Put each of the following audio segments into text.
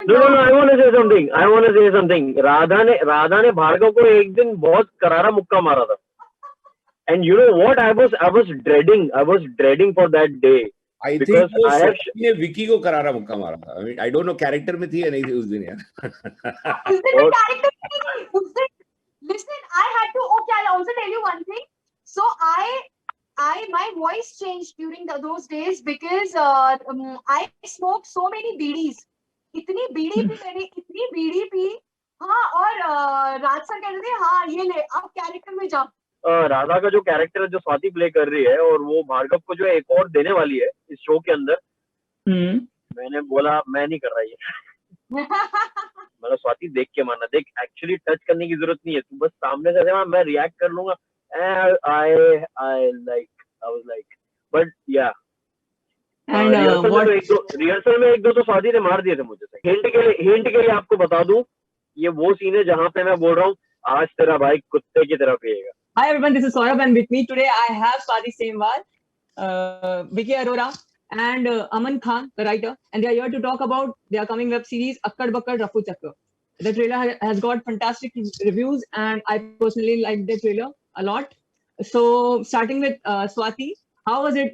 No, I want to say something. Radha ने भार्गव को एक दिन बहुत करारा मुक्का मारा था. And you know what? I was dreading for that day. I think वो स्वाति ने विकी को करारा मुक्का मारा था. I mean, I don't know character में थी या नहीं थी उस दिन यार. उस दिन में character नहीं थी. उस दिन, listen, I had to. Okay, I'll also tell you one thing. So my voice changed during those days because I smoked so many bidis. इतनी बीड़ी पी. हाँ, और राज सर कहते थे हाँ ये ले आप कैरेक्टर में जा. राधा का जो कैरेक्टर जो स्वाति प्ले कर रही है और वो भार्गव को जो एक और देने वाली है इस शो के अंदर. मैंने बोला मैं नहीं कर रहा ये. मतलब स्वाति देख के मानना. देख, एक्चुअली टच करने की जरूरत नहीं है. तू बस सामने से मैं रिएक्ट कर लूंगा. I was like, but yeah. And rehearsal में एक दो तो स्वाति ने मार दिए थे मुझे. हिंट के लिए आपको बता दूं, ये वो सीन है जहाँ पे मैं बोल रहा हूँ आज तेरा भाई कुत्ते की तरह पिएगा. Hi everyone, this is Saurabh and with me today I have Swati Semwal, Vicky Arora and Aman Khan, the writer, and they are here to talk about their coming web series Akkad Bakkad Rafu Chakkar. The trailer has got fantastic reviews and I personally liked the trailer a lot. So starting with Swati, how was it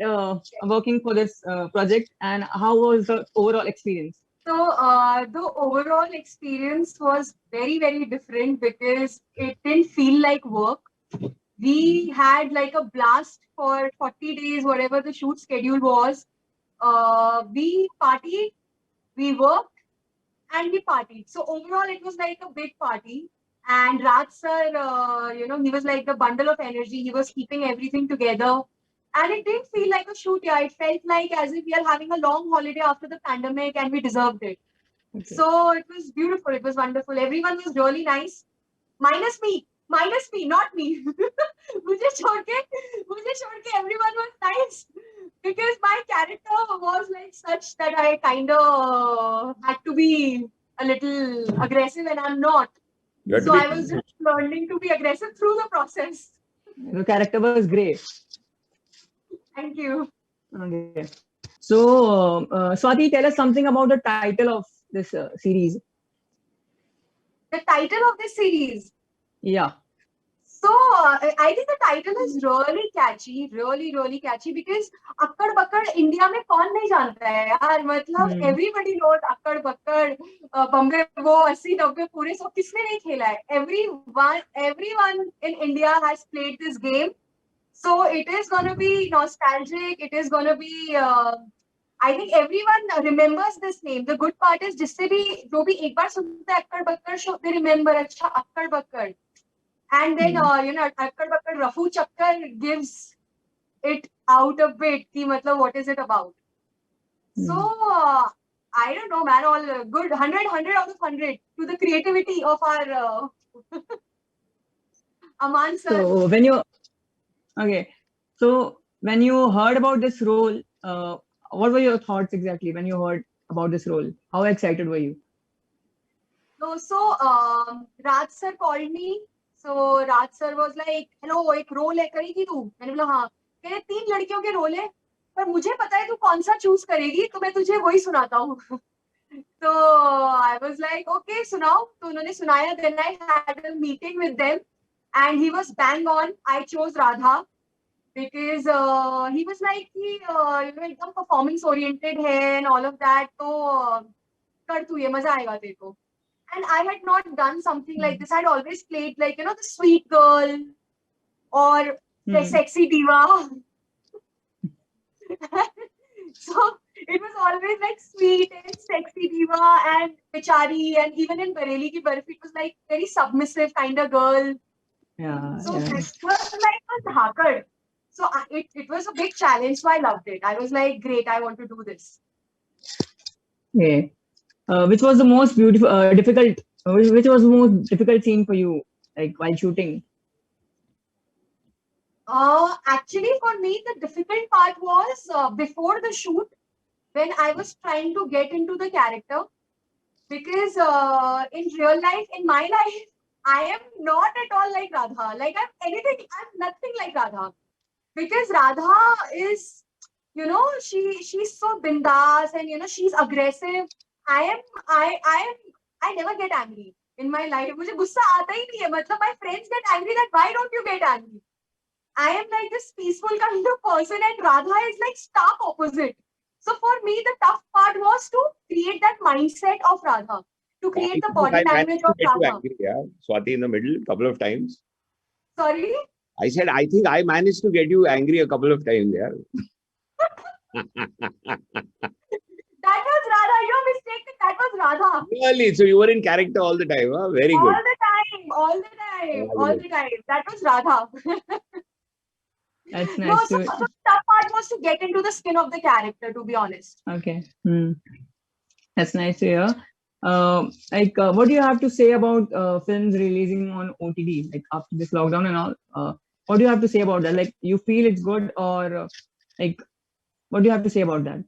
working for this project and how was the overall experience? So the overall experience was very, very different because it didn't feel like work. We had like a blast for 40 days, whatever the shoot schedule was. We partied, we worked, and we partied. So overall, it was like a big party. And Raj sir, he was like the bundle of energy. He was keeping everything together. And it didn't feel like a shoot, yeah. It felt like as if we are having a long holiday after the pandemic and we deserved it. Okay. So it was beautiful. It was wonderful. Everyone was really nice. Minus me, not me. मुझे छोड़ के everyone was nice. Because my character was like such that I kind of had to be a little aggressive and I'm not. So I was just learning to be aggressive through the process. The character was great. Thank you. Okay. So, Swati, tell us something about the title of this series. The title of this series? Yeah. So, I think the title is really catchy, really catchy because Akkad Bakkad India में कौन नहीं जानता है यार. मतलब everybody knows Akkad Bakkad, Bombay वो 80-90 पूरे सब किसने नहीं खेला है. Everyone in India has played this game. So it is going to be nostalgic. It is going to be, I think everyone remembers this name. The good part is जिससे भी जो भी एक बार सुनते हैं Akkad Bakkad show, they remember अच्छा Akkad Bakkad. And then Akkad Bakkad Rafu Chakkar gives it out a bit. कि मतलब what is it about? So I don't know, man. All good. 100 out of 100 to the creativity of our Aman sir. So when you heard about this role, what were your thoughts exactly when you heard about this role? How excited were you? So Raj sir called me. So Raj sir was like, "Hello, एक role है करेगी तू?" मैंने बोला हाँ. कह रहे 3 लड़कियों के रोल है, पर मुझे पता है तू कौन सा चूज करेगी, तो मैं तुझे वही सुनाता हूँ. So I was like, okay, सुनाओ. तो उन्होंने सुनाया. Then I had a meeting with them, and he was bang on. I chose Radha. Because he was like कि एकदम performance oriented है and all of that. तो कर तू ये मजा आएगा तेरे को. And I had not done something like this. I had always played like the sweet girl or the sexy diva. So it was always like sweet and sexy diva and Bichari, and even in Bareli Ki Barfi it was like very submissive kind of girl. Yeah. So this was like a dhakad. So it was a big challenge, so I loved it. I was like, great, I want to do this. Okay. Which was the most difficult? Which was the most difficult scene for you, like while shooting? Actually, for me, the difficult part was before the shoot when I was trying to get into the character. Because in real life, in my life, I am not at all like Radha. Like I'm nothing like Radha. Because Radha is, she's so bindas and, she's aggressive. I never get angry in my life. मुझे गुस्सा आता ही नहीं है. मतलब my friends get angry that why don't you get angry? I am like this peaceful kind of person, and Radha is like stark opposite. So for me, the tough part was to create that mindset of Radha, to create the body language of Radha. Angry, yeah. Swati in the middle, couple of times. Sorry? I said, I think I managed to get you angry a couple of times, yeah. That was Radha. You're mistaken. That was Radha. Really? So you were in character all the time, huh? Very good. All the time. That was Radha. That's nice. No, so the tough part was to get into the skin of the character, to be honest. Okay. That's nice to hear. What do you have to say about films releasing on OTT, like after this lockdown and all? What do you have to say about that? Like, you feel it's good, or what do you have to say about that?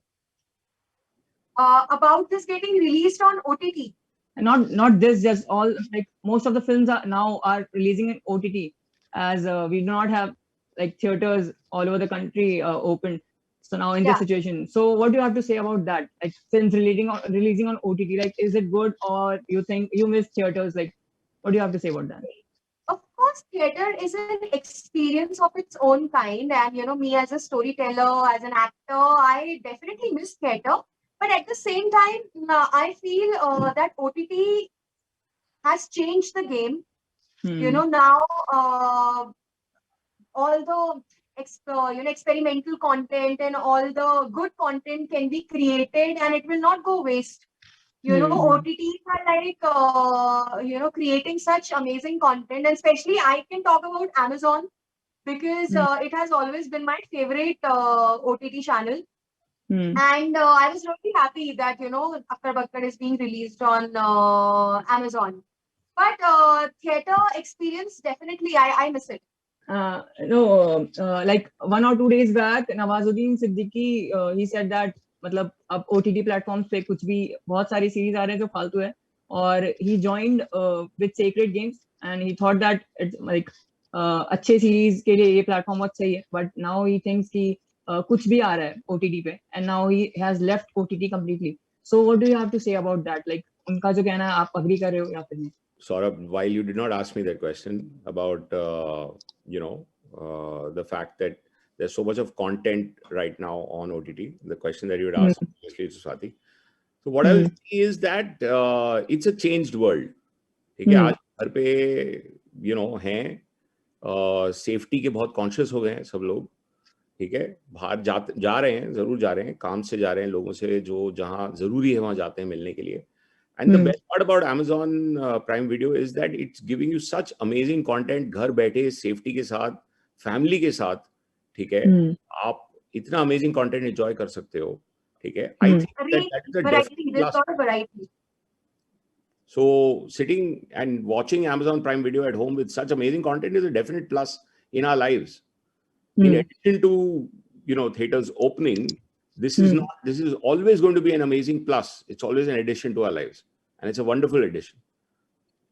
About this getting released on OTT. Not this, just all, like most of the films are releasing in OTT, as we do not have like theaters all over the country open. So now in this situation, so what do you have to say about that? Like films releasing on OTT, like is it good, or you think you miss theaters? Like, what do you have to say about that? Of course, theater is an experience of its own kind, and me as a storyteller, as an actor, I definitely miss theater. But at the same time, I feel that OTT has changed the game. Now all the experimental content and all the good content can be created, and it will not go waste. OTTs are like creating such amazing content, and especially I can talk about Amazon, because it has always been my favorite OTT channel. And I was really happy that Akkad Bakkad is being released on Amazon. But theater experience, definitely I miss it. Like 1 or 2 days back, Nawazuddin Siddiqui, he said that मतलब अब OTT platforms पे कुछ भी बहुत सारी series आ रहे हैं जो फालतू है, और he joined with Sacred Games, and he thought that it's like अच्छे series के लिए ये platform बहुत सही है, but now he thinks कि कुछ भी आ रहा है OTT पे, and now he has left OTT completely. So what do you have to say about that? Like उनका जो कहना है, आप agree कर रहे हो या फिर नहीं? Saurabh, while you did not ask me that question about the fact that there's so much of content right now on OTT, the question that you would ask obviously to Swati. So what I will say is that it's a changed world. ठीक है, आज घर पे हैं, safety के बहुत conscious हो गए हैं सब लोग. ठीक है, बाहर जा रहे हैं, जरूर जा रहे हैं, काम से जा रहे हैं, लोगों से जो जहां जरूरी है वहां जाते हैं मिलने के लिए. And the best part about Amazon Prime Video is that it's giving you such amazing content घर बैठे सेफ्टी के साथ, फैमिली के साथ. ठीक है, आप इतना amazing content enjoy कर सकते हो. ठीक है, I think that is a definite plus. So sitting and watching Amazon Prime Video at home with such amazing content is a definite plus in our lives. In addition to theaters opening, this is always going to be an amazing plus. It's always an addition to our lives, and it's a wonderful addition.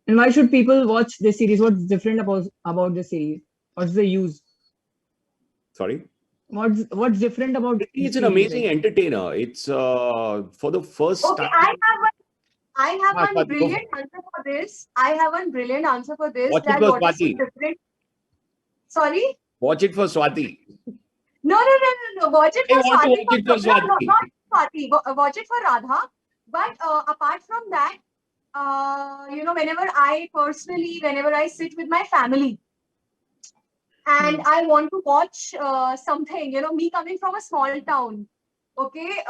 And why should people watch this series? What's different about this series? What's the use? Sorry? What's different about it? It's an amazing entertainer. It's for the first time. I have one brilliant answer for this. Watch it for Swati. Sorry? Watch it for Swati. No. Watch it for Swati. Not Swati. Watch it for Radha. But apart from that, whenever I sit with my family and I want to watch something, me coming from a small town, okay,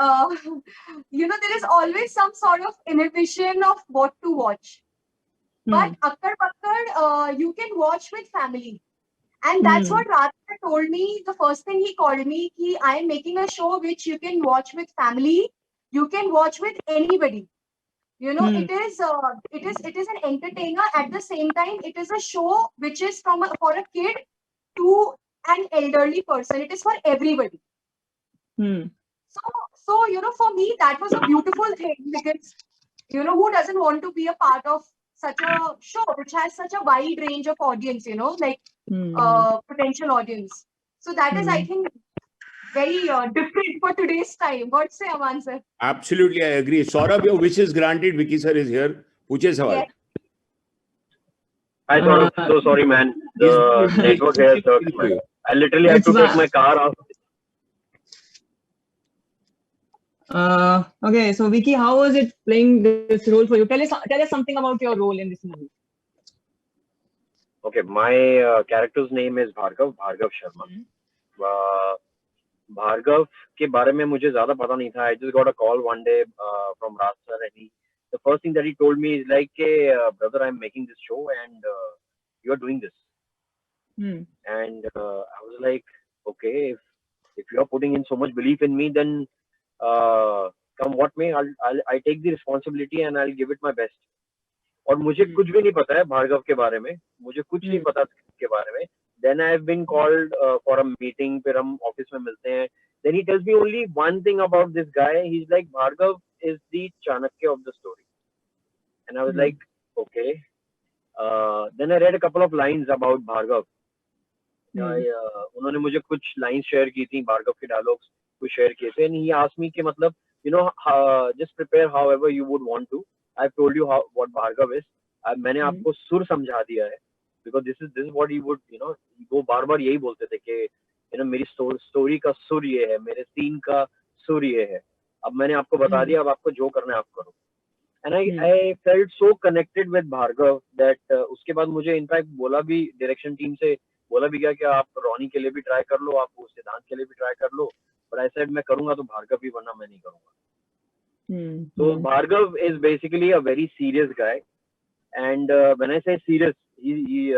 there is always some sort of inhibition of what to watch. But Akkad Bakkad, you can watch with family. And that's what Radha told me. The first thing he called me, I am making a show which you can watch with family. You can watch with anybody. It is an entertainer. At the same time, it is a show which is for a kid to an elderly person. It is for everybody. So for me, that was a beautiful thing, because who doesn't want to be a part of such a show which has such a wide range of audience, potential audience. So that is, I think, very different for today's time. What say, Aman sir? Absolutely, I agree. Saurabh, your wish is granted. Vicky sir is here. पूछे सवाल. Yes. Hi, Saurabh. So sorry, man. The network here sucks, man. I literally have to take my car off. Okay, so Vicky, how was it playing this role for you? Tell us something about your role in this movie. Okay, my character's name is Bhargav Sharma. Bhargav के बारे में मुझे ज़्यादा पता नहीं था. I just got a call one day from Raj sir, and the first thing that he told me is like, brother, I'm making this show and you are doing this. And I was like, okay, if you are putting in so much belief in me, then come what may, I'll take the responsibility and I'll give it my best. और मुझे कुछ भी नहीं पता है भार्गव के बारे में, मुझे कुछ नहीं पता के बारे में. Then I have been called for a meeting. फिर हम ऑफिस में मिलते हैं. Then he tells me only one thing about this guy. He's like, Bhargav is the Chanakya of the story. And I was like, okay. Then I read a couple of lines about Bhargav. उन्होंने मुझे कुछ lines share की थी, भार्गव के dialogues कुछ share किए थे. And he asked me कि मतलब, you know, just prepare however you would want to. I've told you what Bhargav is. मैंने आपको सुर समझा दिया है. Because this is what he would, you know, वो बार बार यही बोलते थे कि, you know, मेरी स्टोरी का सुर ये है, मेरे सीन का सुर ये है. अब मैंने आपको बता दिया, अब आपको जो करना है आप करो. And I felt so connected with Bhargav that उसके बाद मुझे इनफैक्ट बोला भी, डायरेक्शन टीम से बोला भी गया कि आप रोनी के लिए भी ट्राई कर लो, आप सिद्धांत के लिए भी ट्राई कर लो. But I said मैं करूँगा तो भार्गव ही, वरना मैं नहीं करूँगा. So Bhargav is basically a very serious guy. And when I say serious, he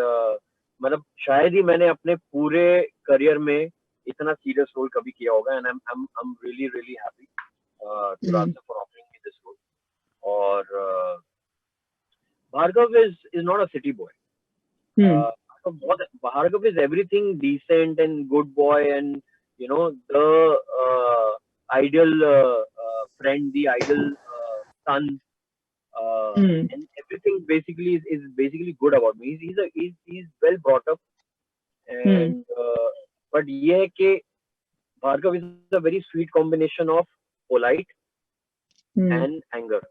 मतलब शायद ही मैंने अपने पूरे करियर में इतना सीरियस रोल कभी किया होगा. And I'm really happy to Raj for offering me this role. और Bhargav is not a city boy. Bhargav is everything decent and good boy, and you know, the ideal friend, the ideal son. And everything basically is basically good about me. He's well brought up, and but ये है कि Bhargav is a very sweet combination of polite and anger.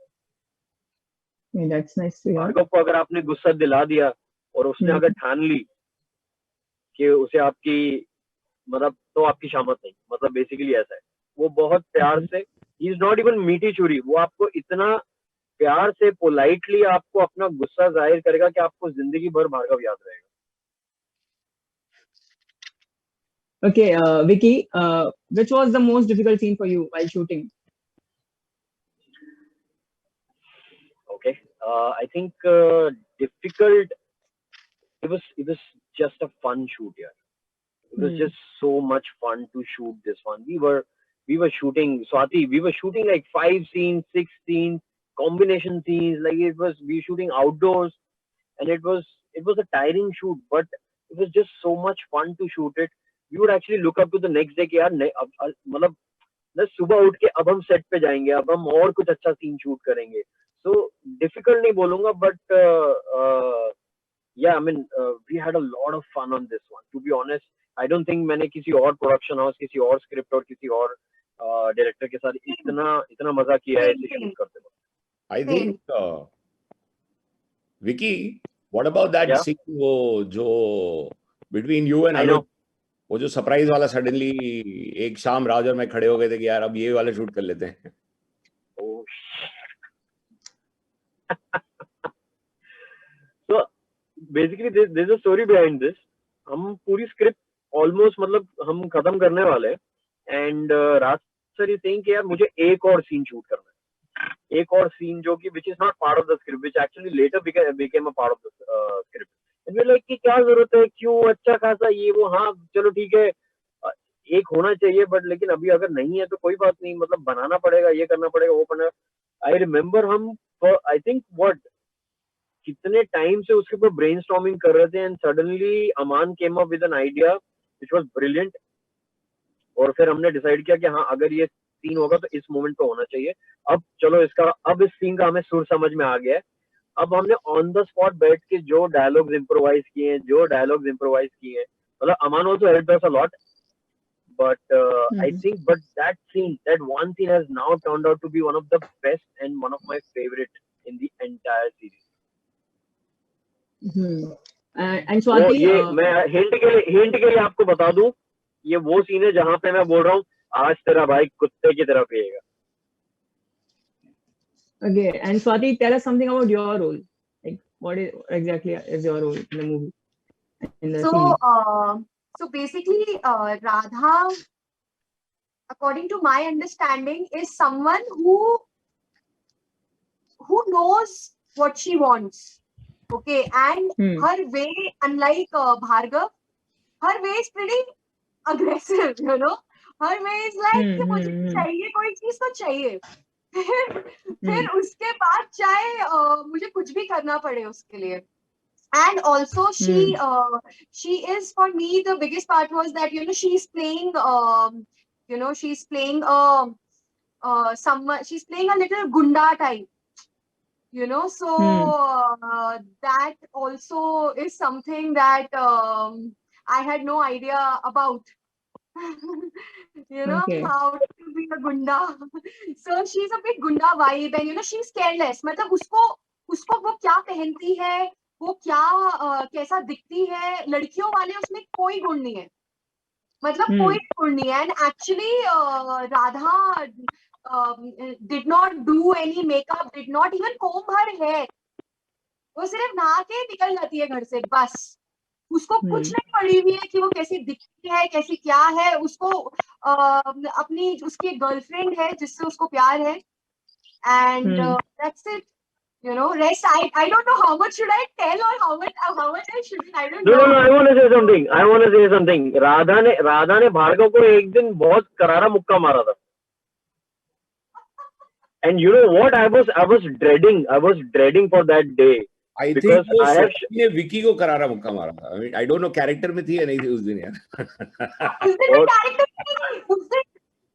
Yeah, that's nice to hear. Bhargav को अगर आपने गुस्सा दिला दिया और उसने अगर ठान ली कि उसे आपकी मतलब तो आपकी शामत नहीं, मतलब बेसिकली ऐसा है. वो बहुत प्यार से, he is not even मीठी चूरी, वो आपको इतना प्यार से पोलाइटली आपको अपना गुस्सा जाहिर करेगा कि आपको जिंदगी भर भार्गव याद रहेगा. Okay, Vicky, which was the most difficult scene for you while shooting? Okay, I think difficult. It was just a fun shoot here. It was just so much fun to shoot this one. We were shooting, Swati, we were shooting like 5 scenes, 6 scenes, combination scenes. Like we were shooting outdoors, and it was a tiring shoot, but it was just so much fun to shoot it. We would actually look up to the next day कि यार मतलब सुबह उठ के अब हम set पे जाएंगे, अब हम और कुछ अच्छा सीन शूट करेंगे. So difficult नहीं बोलूँगा, but yeah, I mean we had a lot of fun on this one. To be honest, I don't think मैंने किसी और प्रोडक्शन हाउस, किसी और स्क्रिप्ट और किसी और डायरेक्टर के साथ इतना मजा किया है इसे शूट करते वक्त. I think Vicky, what about that scene वो जो between you and Anuj, वो जो सरप्राइज वाला सडनली एक शाम राज और मैं खड़े हो गए थे कि यार अब ये वाला शूट कर लेते हैं. So basically there's a story behind this. हम पूरी स्क्रिप्ट ऑलमोस्ट मतलब हम खत्म करने वाले हैं, and Raj sir is saying कि यार मुझे एक और सीन शूट करना है, एक और सीन जो कि which is not part of the script, which actually later became a part of the script. And we're like कि क्या जरूरत है, क्यों, अच्छा खासा ये वो, हाँ चलो ठीक है एक होना चाहिए, बट लेकिन अभी अगर नहीं है तो कोई बात नहीं, मतलब बनाना पड़ेगा, ये करना पड़ेगा, वो करना. आई रिमेम्बर हम आई थिंक व्हाट कितने टाइम से उसके ऊपर ब्रेनस्टॉर्मिंग कर रहे थे, and suddenly Aman came up with an idea which was brilliant. और फिर हमने डिसाइड किया कि हाँ अगर ये सीन होगा तो इस मोमेंट पे होना चाहिए. अब चलो अब इस सीन का हमें सुर समझ में आ गया है. अब हमने ऑन द स्पॉट बैठ के जो डायलॉग्स इम्प्रोवाइज किए हैं, मतलब Aman also helped us a lot, but I think that one scene has now turned out to be one of the best and one of my favorite in the entire series. And Swati, ये मैं hint के लिए आपको बता दूं, ये वो scene है जहां पे मैं बोल रहा हूँ आज तेरा भाई कुत्ते की तरह पिएगा. Okay, and Swati, tell us something about your role. Like, what exactly is your role in the movie? In the series? So basically, Radha, according to my understanding, is someone who knows what she wants. Okay, and her way, unlike Bhargav, her way is pretty aggressive. You know, her way is like कि मुझे चाहिए कोई चीज तो चाहिए. फिर उसके बाद चाहे मुझे कुछ भी करना पड़े उसके लिए. And also she is, for me, the biggest part was that, you know, she's playing she's playing a little gunda type, you know, so that also is something that I had no idea about. You know, how to be a gunda. So she's a bit gunda vibe, and you know, she's careless. मतलब उसको वो क्या पहनती है, वो क्या कैसा दिखती है, लड़कियों वाले उसमें कोई गुण नहीं है, मतलब कोई गुण नहीं है. And actually Radha did not do any makeup, did not even comb her hair. वो सिर्फ नहा के निकल जाती है घर से, बस. उसको कुछ नहीं पड़ी हुई है कि वो कैसी दिखती है, कैसी क्या है. उसको अपनी उसकी गर्लफ्रेंड है जिससे उसको प्यार है, and that's it. You know, rest I don't know how much should I tell or how much I shouldn't. I don't know. No, I want to say something. Radha ने भार्गव को एक दिन बहुत करारा मुक्का मारा था. And you know what? I was dreading for that day. I think वो विकी को करारा मुक्का मारा था. I mean, I don't know character में थी या नहीं थी उस दिन यार. उस दिन character में उस दिन.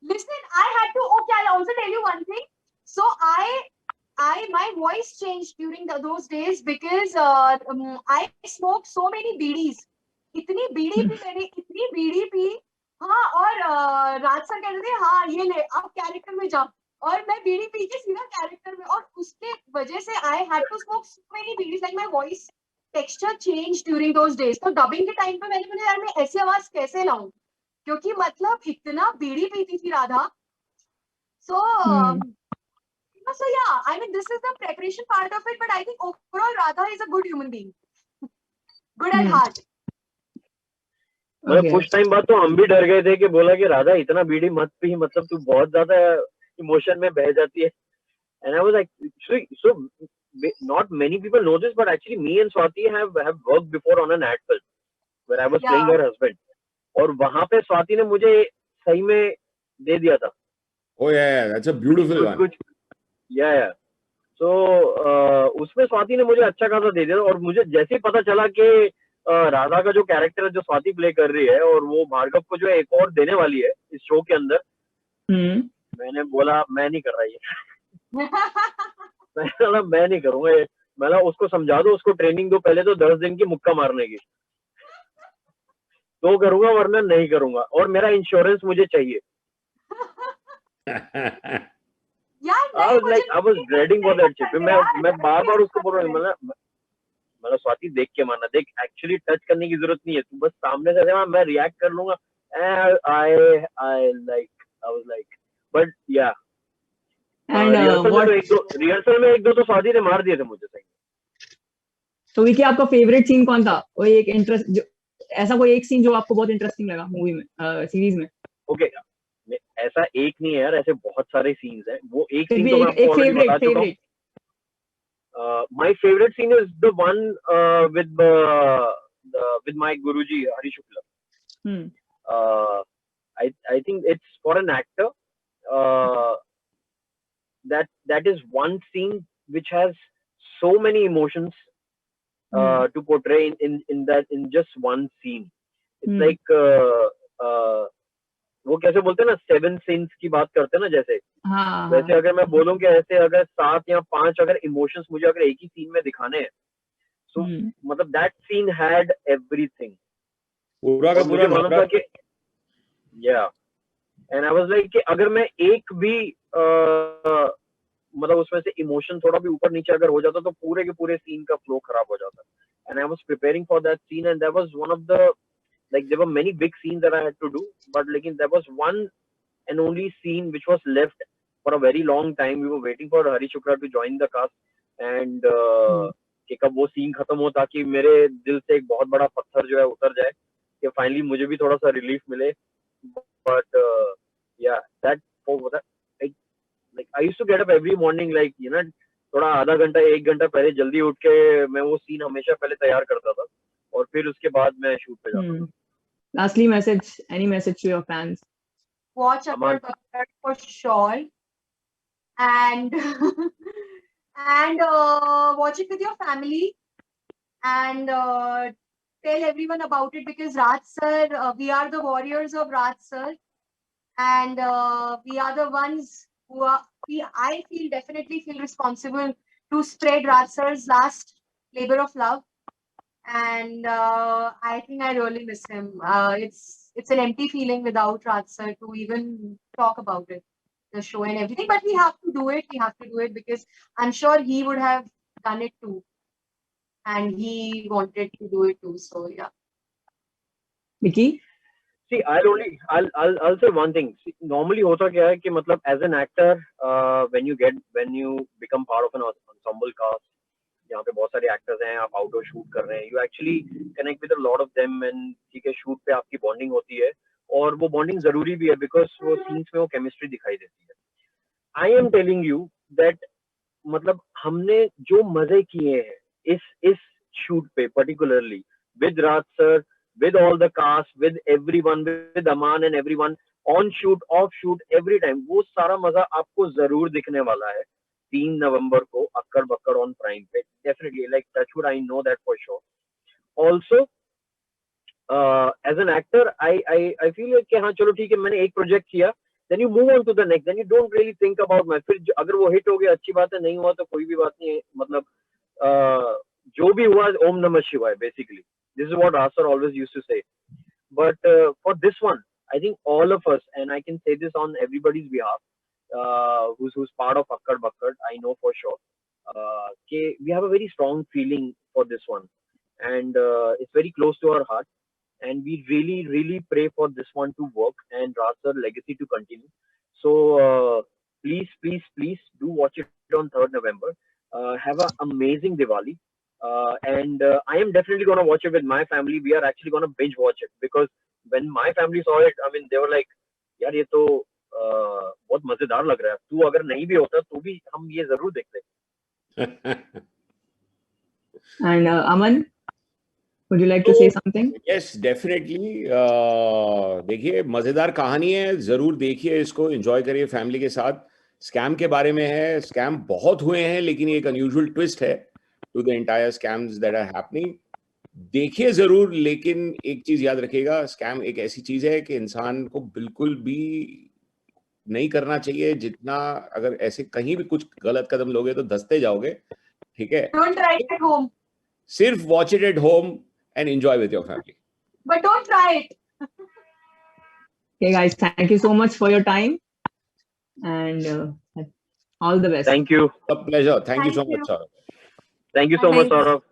Listen, I had to. Okay, I'll also tell you one thing. So my voice changed during those days because I smoked so many bidis. इतनी बीड़ी पी. हाँ, और राज सर कहते थे हाँ ये ले आप कैरेक्टर में जाओ, और मैं बीड़ी पी के सीधा कैरेक्टर में, और उसके वजह से I had to smoke so many bidis, like my voice texture changed during those days. तो डबिंग के टाइम पे मैंने बोला यार मैं ऐसी आवाज कैसे लाऊं, क्योंकि मतलब इतना बीड़ी पीती थी Radha. So yeah, I mean this is the preparation part of it, but I think overall Radha is a good human being, good at heart. मतलब कुछ टाइम बाद तो हम भी डर गए थे कि बोला कि राधा इतना बीड़ी मत पी, मतलब तू बहुत ज्यादा इमोशन में बह जाती है. And I was like, so not many people know this, but actually me and Swati have worked before on an ad film where I was playing her husband. और वहां पे स्वाति ने मुझे सही में दे दिया था. Oh yeah, that's a beautiful one. Yeah. So उसमें स्वाति ने मुझे अच्छा खासा दे दिया, और मुझे जैसे ही पता चला कि राधा का जो कैरेक्टर जो स्वाति प्ले कर रही है और वो भार्गव को जो है एक और देने वाली है इस शो के अंदर, मैंने बोला मैं नहीं कर रहा ये. मैं नहीं करूंगा. मैं उसको समझा दो, उसको ट्रेनिंग दो पहले तो 10 दिन की मुक्का मारने की, तो करूंगा वरना नहीं करूंगा, और मेरा इंश्योरेंस मुझे चाहिए. I was dreading for that shit. मैं बार उसको बोल रहा हूँ, मतलब स्वाति देख के मानना, देख एक्चुअली टच करने की जरूरत नहीं है, तू बस सामने से मैं रिएक्ट कर लूंगा. I was like, but yeah. Rehearsal में एक दो तो स्वाति ने मार दिए थे मुझे सही. तो विकी आपका फेवरेट सीन कौन था? कोई एक ऐसा कोई एक सीन जो आपको बहुत इंटरेस्टिंग लगा मूवी में, सीरीज में? ओके, ऐसा एक नहीं है यार, ऐसे बहुत सारे सीन्स हैं. वो एक सीन तो मैं आपको ऑलरेडी बता चुका हूं. My favorite scene is the one with my Guruji Hari Shukla. I think it's for an actor. That is one scene which has so many emotions to portray in just one scene. It's like वो कैसे बोलते हैं ना, 7 scenes की बात करते हैं ना, जैसे वैसे अगर मैं बोलूं कि ऐसे अगर 7 या 5 अगर इमोशंस मुझे अगर एक ही सीन में दिखाने हैं, so मतलब दैट सीन हैड एवरीथिंग. पूरा का पूरा Yeah. And I was like कि अगर मैं एक भी मतलब उसमें से इमोशन थोड़ा भी ऊपर नीचे अगर हो जाता तो पूरे के पूरे सीन का फ्लो खराब हो जाता. And I was preparing for that scene, and that was one of the, like, there were many big scenes that I had to do, but like there was one and only scene which was left for a very long time. We were waiting for Hari Shukla to join the cast, and कि कब वो scene खत्म हो ताकि मेरे दिल से एक बहुत बड़ा पत्थर जो है उतर जाए कि फाइनली मुझे भी थोड़ा सा रिलीफ मिले. But yeah, that for that, like I used to get up every morning, like, you know, थोड़ा आधा घंटा एक घंटा पहले जल्दी उठ के मैं वो सीन हमेशा पहले तैयार करता था और फिर उसके बाद मैं शूट पे जाता था. Lastly, any message to your fans? Watch Akkad Bakkad for sure, and and watch it with your family, and tell everyone about it, because Raj sir, we are the warriors of Raj sir, and we are the ones who are. I definitely feel responsible to spread Raj sir's last labor of love, and I think I really miss him. It's an empty feeling without Raj sir to even talk about it, the show and everything. But we have to do it. We have to do it because I'm sure he would have done it too, and he wanted to do it too. So yeah. Vicky? See, I'll say one thing. See, normally होता क्या है कि मतलब as an actor, when you become part of an ensemble cast, यहाँ पे बहुत सारे actors हैं, आप outdoor shoot कर रहे हैं, you actually connect with a lot of them, and ठीक है shoot पे आपकी bonding होती है और वो bonding जरूरी भी है because वो scenes में वो chemistry दिखाई देती है. I am telling you that मतलब हमने जो मजे किए हैं इस shoot पे particularly with Raj sir, with all the cast, with everyone, with Aman and everyone, on shoot, off shoot, every time, वो सारा मजा आपको जरूर दिखने वाला है 3 नवंबर को अक्कड़ बक्कड़ on Prime पे. Definitely, like touchwood, I know that for sure. Also, as an actor, I feel like कि हाँ चलो ठीक है मैंने एक प्रोजेक्ट किया, then you move on to the next, then you don't really think about my. फिर अगर वो हिट हो गया अच्छी बात है, नहीं हुआ तो कोई भी बात नहीं है. मतलब जो भी हुआ ओम नमः शिवाय basically. This is what Asar always used to say. But for this one, I think all of us, and I can say this on everybody's behalf, who's part of Akkad Bakkad, I know for sure, we have a very strong feeling for this one, and it's very close to our heart, and we really, really pray for this one to work and Rasar legacy to continue. So please, please, please do watch it on 3rd November. Have an amazing Diwali. And I am definitely going to watch it with my family. We are actually going to binge watch it because when my family saw it, I mean, they were like, यार ये तो बहुत मजेदार लग रहा है. तू अगर नहीं भी होता तो भी हम ये जरूर देखते. And Aman, would you like to say something? Yes, definitely. देखिए मजेदार कहानी है, जरूर देखिए इसको, एंजॉय करिए फैमिली के साथ. स्कैम के बारे में है, स्कैम बहुत हुए हैं लेकिन एक अनयूजुअल ट्विस्ट है to the entire scams that are happening. देखिए जरूर, लेकिन एक चीज याद रखिएगा, स्कैम एक ऐसी चीज है कि इंसान को बिल्कुल भी नहीं करना चाहिए. जितना अगर ऐसे कहीं भी कुछ गलत कदम लोगे तो धंसते जाओगे. ठीक है, Don't try it at home. सिर्फ watch it at home and enjoy with your family. But don't try it. Okay, guys, thank you so much for your time, and all the best. Thank you. A pleasure. Thank you so much, Saurabh. Thank you so much, Saurabh.